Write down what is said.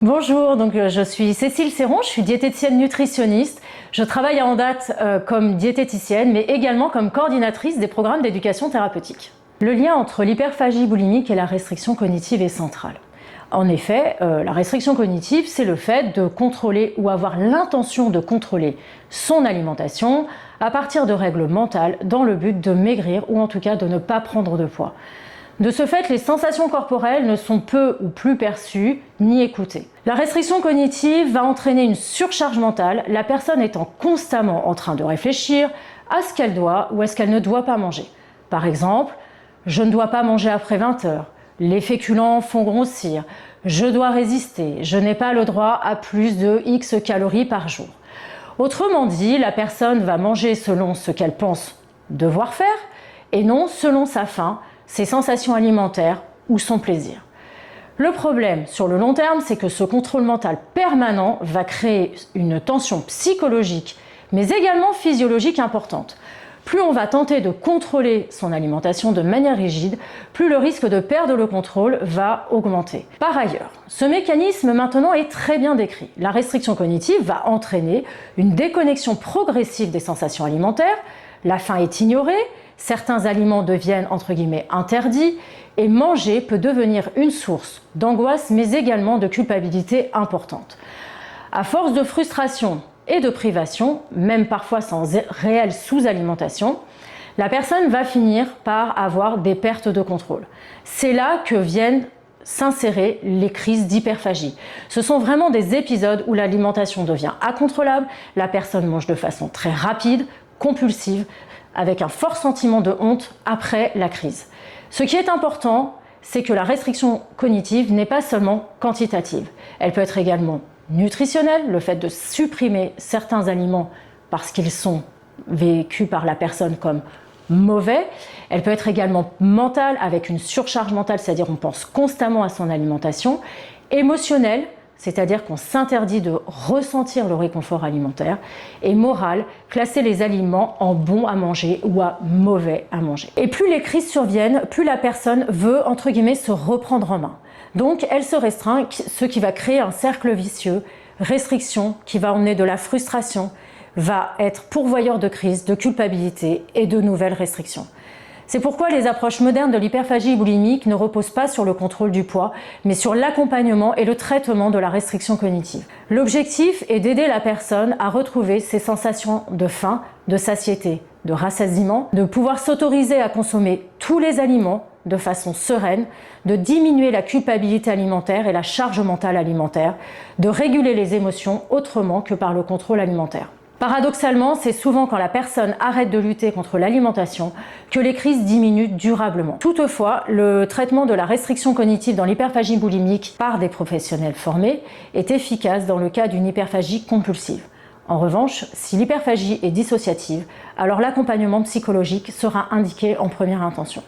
Bonjour, je suis Cécile Serron, je suis diététicienne nutritionniste. Je travaille à Andat comme diététicienne, mais également comme coordinatrice des programmes d'éducation thérapeutique. Le lien entre l'hyperphagie boulimique et la restriction cognitive est central. En effet, la restriction cognitive, c'est le fait de contrôler ou avoir l'intention de contrôler son alimentation à partir de règles mentales dans le but de maigrir ou en tout cas de ne pas prendre de poids. De ce fait, les sensations corporelles ne sont peu ou plus perçues ni écoutées. La restriction cognitive va entraîner une surcharge mentale, la personne étant constamment en train de réfléchir à ce qu'elle doit ou à ce qu'elle ne doit pas manger. Par exemple, je ne dois pas manger après 20 heures, les féculents font grossir, je dois résister, je n'ai pas le droit à plus de X calories par jour. Autrement dit, la personne va manger selon ce qu'elle pense devoir faire et non selon sa faim, ses sensations alimentaires ou son plaisir. Le problème sur le long terme, c'est que ce contrôle mental permanent va créer une tension psychologique, mais également physiologique importante. Plus on va tenter de contrôler son alimentation de manière rigide, plus le risque de perdre le contrôle va augmenter. Par ailleurs, ce mécanisme maintenant est très bien décrit. La restriction cognitive va entraîner une déconnexion progressive des sensations alimentaires, la faim est ignorée, certains aliments deviennent entre guillemets interdits et manger peut devenir une source d'angoisse mais également de culpabilité importante. À force de frustration et de privation, même parfois sans réelle sous-alimentation, la personne va finir par avoir des pertes de contrôle. C'est là que viennent s'insérer les crises d'hyperphagie. Ce sont vraiment des épisodes où l'alimentation devient incontrôlable, la personne mange de façon très rapide, compulsive, avec un fort sentiment de honte après la crise. Ce qui est important, c'est que la restriction cognitive n'est pas seulement quantitative. Elle peut être également nutritionnelle, le fait de supprimer certains aliments parce qu'ils sont vécus par la personne comme mauvais. Elle peut être également mentale, avec une surcharge mentale, c'est-à-dire on pense constamment à son alimentation. Émotionnelle, c'est-à-dire qu'on s'interdit de ressentir le réconfort alimentaire, et morale, classer les aliments en bons à manger ou à mauvais à manger. Et plus les crises surviennent, plus la personne veut, entre guillemets, se reprendre en main. Donc elle se restreint, ce qui va créer un cercle vicieux, restriction qui va emmener de la frustration, va être pourvoyeur de crise, de culpabilité et de nouvelles restrictions. C'est pourquoi les approches modernes de l'hyperphagie boulimique ne reposent pas sur le contrôle du poids, mais sur l'accompagnement et le traitement de la restriction cognitive. L'objectif est d'aider la personne à retrouver ses sensations de faim, de satiété, de rassasiement, de pouvoir s'autoriser à consommer tous les aliments de façon sereine, de diminuer la culpabilité alimentaire et la charge mentale alimentaire, de réguler les émotions autrement que par le contrôle alimentaire. Paradoxalement, c'est souvent quand la personne arrête de lutter contre l'alimentation que les crises diminuent durablement. Toutefois, le traitement de la restriction cognitive dans l'hyperphagie boulimique par des professionnels formés est efficace dans le cas d'une hyperphagie compulsive. En revanche, si l'hyperphagie est dissociative, alors l'accompagnement psychologique sera indiqué en première intention.